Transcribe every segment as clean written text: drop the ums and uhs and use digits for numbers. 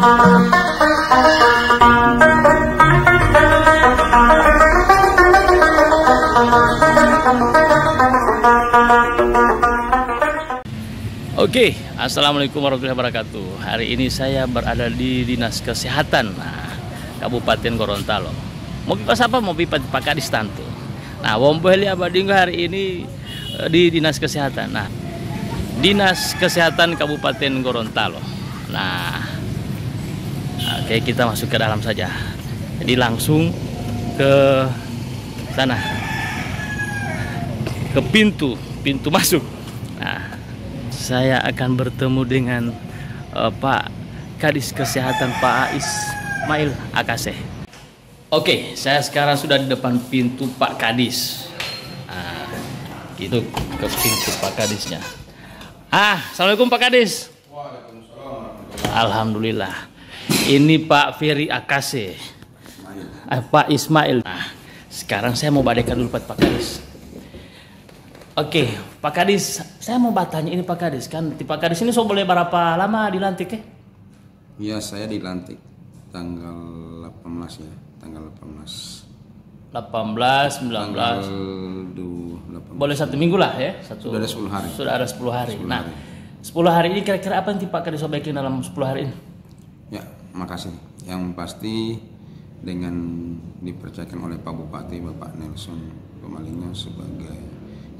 Oke, assalamualaikum warahmatullahi wabarakatuh. Hari ini saya berada di Dinas Kesehatan Kabupaten Gorontalo. Mau pipas apa? Mau pipas Pak Kadis Tantu. Nah, Wombeli Abadinggo hari ini di Dinas Kesehatan. Nah, Dinas Kesehatan Kabupaten Gorontalo. Nah, oke, kita masuk ke dalam saja. Jadi langsung ke sana, ke pintu masuk. Nah, saya akan bertemu dengan Pak Kadis Kesehatan Pak Ismail Akase. Oke, saya sekarang sudah di depan pintu Pak Kadis. Nah, gitu ke pintu Pak Kadisnya. Assalamualaikum Pak Kadis. Waalaikumsalam. Alhamdulillah. Ini Pak Ferry Akase. Pak Ismail. Nah, sekarang saya mau badekan dulu Pak Kadis. Oke, Pak Kadis, saya mau bertanya ini Pak Kadis, kan Pak Kadis ini so boleh berapa lama dilantik ya? Iya, saya dilantik tanggal 18 ya, tanggal 18. 18, 19. 18. Boleh 1 minggu lah ya? Sudah ada 10 hari. Sudah ada 10 hari. 10 nah, hari. 10 hari ini kira-kira apa yang Pak Kadis sobaikin dalam 10 hari ini? Ya, makasih. Yang pasti dengan dipercayakan oleh Pak Bupati, Bapak Nelson Pemalingnya sebagai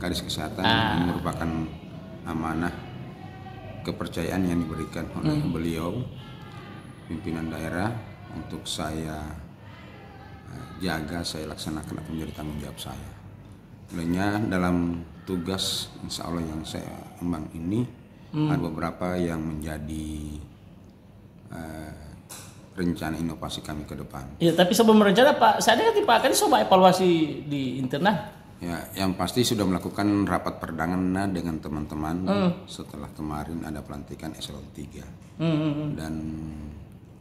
Kadis Kesehatan, ini merupakan amanah kepercayaan yang diberikan oleh beliau pimpinan daerah untuk saya jaga, saya laksanakan atau menjadi tanggung jawab saya. Lainnya dalam tugas insya Allah yang saya emban ini ada beberapa yang menjadi rencana inovasi kami ke depan. Ya, tapi sebelum rencana Pak, saya dengar Pak Kadis coba evaluasi di internal. Ya, yang pasti sudah melakukan rapat perdana dengan teman-teman setelah kemarin ada pelantikan eselon 3. Dan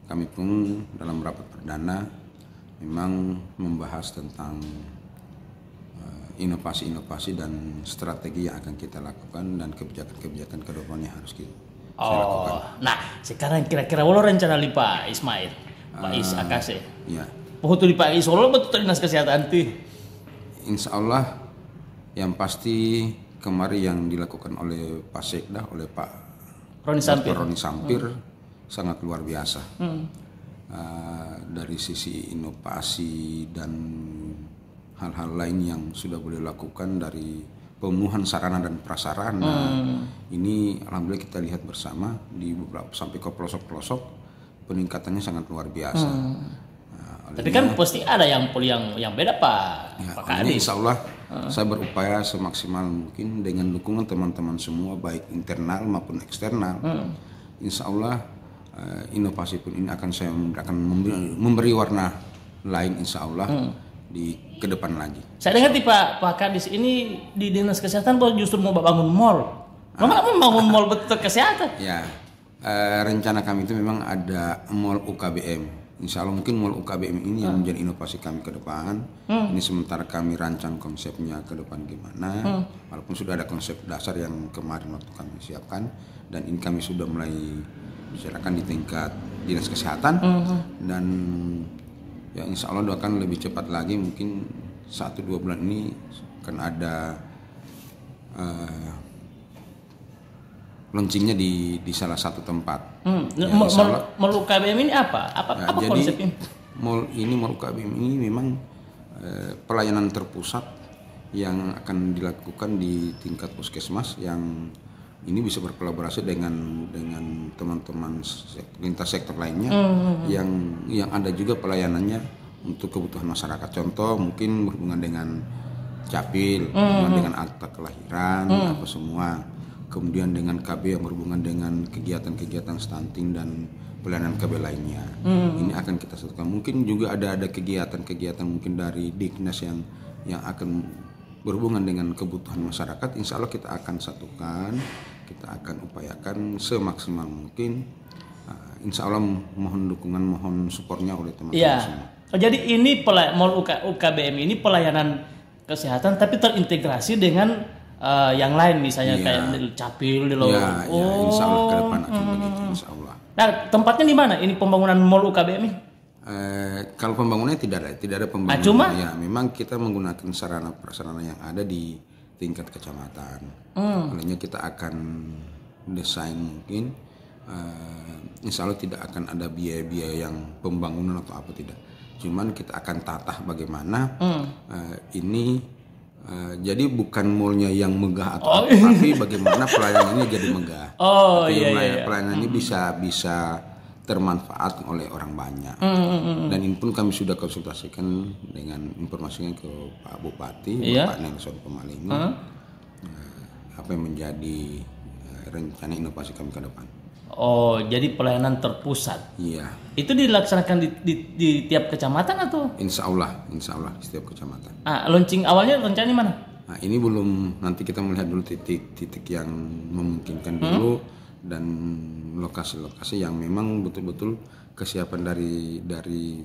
kami pun dalam rapat perdana memang membahas tentang inovasi-inovasi dan strategi yang akan kita lakukan dan kebijakan-kebijakan ke depannya harus kita lakukan. Nah, sekarang kira-kira walau rencana li Pak Ismail, Pak Is Akase. Ya. Pohon di Pak Is, walau betul Dinas Kesehatan ti. Insya Allah yang pasti kemarin yang dilakukan oleh Pak Sekda, oleh Pak Roni Sampir sangat luar biasa. Dari sisi inovasi dan hal-hal lain yang sudah boleh lakukan dari pemenuhan sarana dan prasarana. Ini alhamdulillah kita lihat bersama di beberapa sampai ke pelosok-pelosok peningkatannya sangat luar biasa. Tapi kan pasti ada yang beda Pak. Ya, Pak Kadis. Insya Allah saya berupaya semaksimal mungkin dengan dukungan teman-teman semua baik internal maupun eksternal. Insya Allah inovasi pun ini akan memberi warna lain insya Allah di ke depan lagi. Saya dengar Pak Kadis ini di Dinas Kesehatan justru mau bangun mall. Mau bangun mall betul kesehatan? Ya, rencana kami itu memang ada mall UKBM. Insya Allah mungkin mall UKBM ini yang menjadi inovasi kami ke depan. Ini sementara kami rancang konsepnya ke depan gimana. Walaupun sudah ada konsep dasar yang kemarin waktu kami siapkan. Dan ini kami sudah mulai bicarakan di tingkat Dinas Kesehatan. Dan ya insya Allah doakan lebih cepat lagi. Mungkin 1-2 bulan ini akan ada launchingnya di salah satu tempat. Mall UKBM ini apa jadi, konsepnya? Mall UKBM ini memang pelayanan terpusat yang akan dilakukan di tingkat puskesmas yang ini bisa berkolaborasi dengan teman-teman lintas sektor lainnya yang ada juga pelayanannya untuk kebutuhan masyarakat. Contoh mungkin berhubungan dengan capil, berhubungan dengan akta kelahiran, apa semua. Kemudian dengan KB yang berhubungan dengan kegiatan-kegiatan stunting dan pelayanan KB lainnya. Ini akan kita satukan. Mungkin juga ada kegiatan-kegiatan mungkin dari Diknas yang akan berhubungan dengan kebutuhan masyarakat. Insya Allah kita akan satukan, kita akan upayakan semaksimal mungkin. Insya Allah mohon dukungan, mohon supportnya oleh teman-teman semua. Jadi ini mall UKBM ini pelayanan kesehatan tapi terintegrasi dengan yang lain misalnya Iya. kayak di Capil di Lo. Ya, insya Allah ke depan akan begitu, insya Allah. Nah, tempatnya di mana? Ini pembangunan Mall UKBM ini? Kalau pembangunannya tidak ada pembangunan. Cuma? Ya, memang kita menggunakan sarana prasarana yang ada di tingkat kecamatan. Olehnya kita akan desain mungkin, insya Allah tidak akan ada biaya-biaya yang pembangunan atau apa tidak. Cuman kita akan tatah bagaimana ini. Jadi bukan mallnya yang megah atau apa, tapi bagaimana pelayanannya jadi megah. Pelayanannya bisa termanfaat oleh orang banyak. Dan ini pun kami sudah konsultasikan dengan informasinya ke Pak Bupati, Bapak Nelson Pemalingo, apa yang menjadi rencana inovasi kami ke depan. Oh, jadi pelayanan terpusat. Iya. Itu dilaksanakan di tiap kecamatan atau? Insya Allah di setiap kecamatan. Launching awalnya rencananya mana? Nah, ini belum, nanti kita melihat dulu titik-titik yang memungkinkan dulu dan lokasi-lokasi yang memang betul-betul kesiapan dari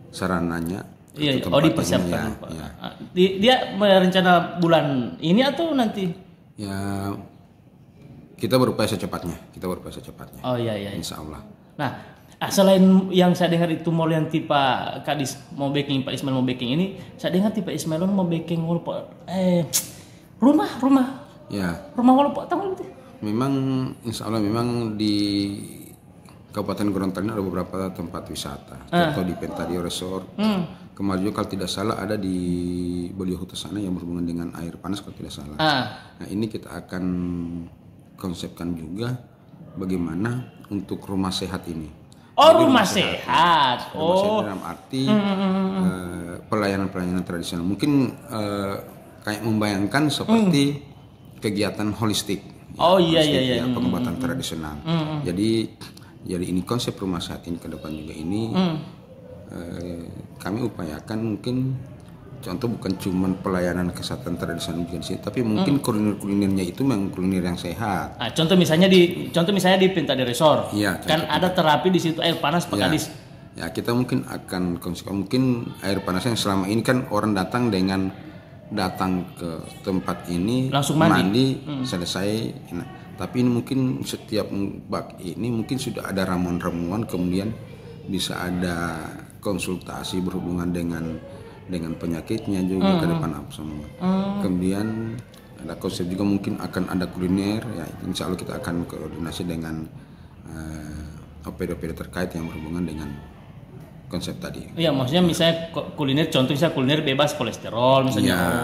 sarananya. Iya. Dipersiapkan. Ya. Dia merencana bulan ini atau nanti? Ya, kita berupaya secepatnya. Oh iya. Insya Allah. Nah, selain yang saya dengar itu mall yang tipe Kadis mau backing, Pak Ismail mau backing ini, saya dengar tipe Ismail mau backing mall rumah. Ya. Rumah wall Pak tahu itu. Memang insya Allah memang di Kabupaten Gorontalo ada beberapa tempat wisata. Contoh di Pentadio Resort. Kemarin juga kalau tidak salah ada di Beliauhuta sana yang berhubungan dengan air panas kalau tidak salah. Nah, ini kita akan konsepkan juga bagaimana untuk rumah sehat ini. Jadi rumah sehat. Rumah sehat dalam arti pelayanan tradisional. Mungkin kayak membayangkan seperti kegiatan holistik. Iya. Pengobatan tradisional. Jadi ini konsep rumah sehat ini ke depan juga ini kami upayakan mungkin. Contoh bukan cuma pelayanan kesehatan tradisional di sini, tapi mungkin kuliner-kulinernya itu memang kuliner yang sehat. Contoh misalnya di Pentadio Resort, ya, kan ada terapi di situ air panas Pak Kadis. Ya, kita mungkin akan mungkin air panasnya yang selama ini kan orang datang ke tempat ini langsung mandi. Selesai. Nah, tapi ini mungkin setiap bak ini mungkin sudah ada ramuan-ramuan, kemudian bisa ada konsultasi berhubungan dengan penyakitnya juga ke depan apa semua. Kemudian ada konsep juga mungkin akan ada kuliner ya, insya Allah kita akan koordinasi dengan OPD terkait yang berhubungan dengan konsep tadi. Iya, maksudnya misalnya kuliner, contoh misalnya kuliner bebas kolesterol misalnya.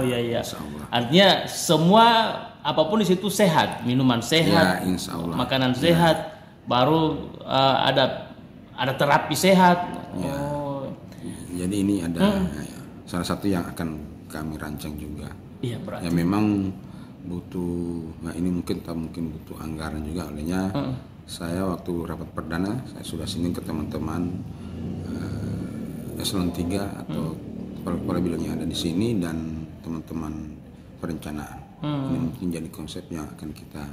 Iya. Artinya semua apapun di situ sehat, minuman sehat, insya Allah. Makanan sehat, baru ada terapi sehat. Jadi ini ada salah satu yang akan kami rancang juga. Iya, berarti. Ya memang butuh, ini mungkin butuh anggaran juga. Olehnya saya waktu rapat perdana saya sudah singgung ke teman-teman eselon 3 atau kepala bidang yang ada di sini dan teman-teman perencanaan. Ini mungkin jadi konsep yang akan kita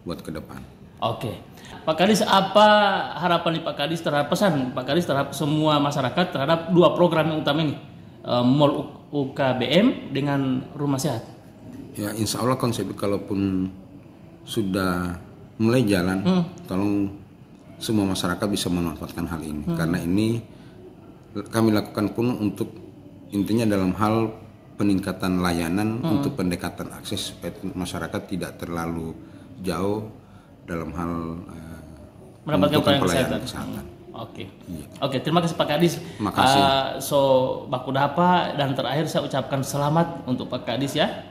buat ke depan. Oke, Pak Kadis, apa harapan Pak Kadis terhadap semua masyarakat terhadap dua program yang utama ini, Mall UKBM dengan Rumah Sehat? Ya, insya Allah konsep kalaupun sudah mulai jalan, tolong semua masyarakat bisa memanfaatkan hal ini, karena ini kami lakukan pun untuk intinya dalam hal peningkatan layanan untuk pendekatan akses supaya masyarakat tidak terlalu jauh dalam hal mendapatkan pelayanan kesehatan. Oke, terima kasih Pak Kadis. Makasih. Baku Dapa, dan terakhir saya ucapkan selamat untuk Pak Kadis ya.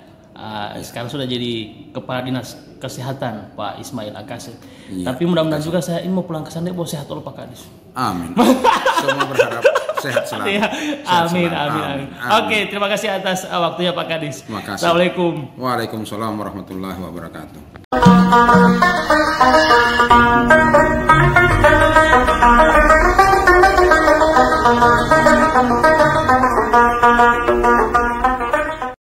Sekarang sudah jadi Kepala Dinas Kesehatan Pak Ismail Akase. Tapi mudah-mudahan juga saya ini mau pulang ke sana bawa sehat dulu Pak Kadis. Amin. Semua berharap sehat selalu. Amin. Oke, terima kasih atas waktunya Pak Kadis. Terima kasih. Assalamualaikum. Waalaikumsalam warahmatullahi wabarakatuh.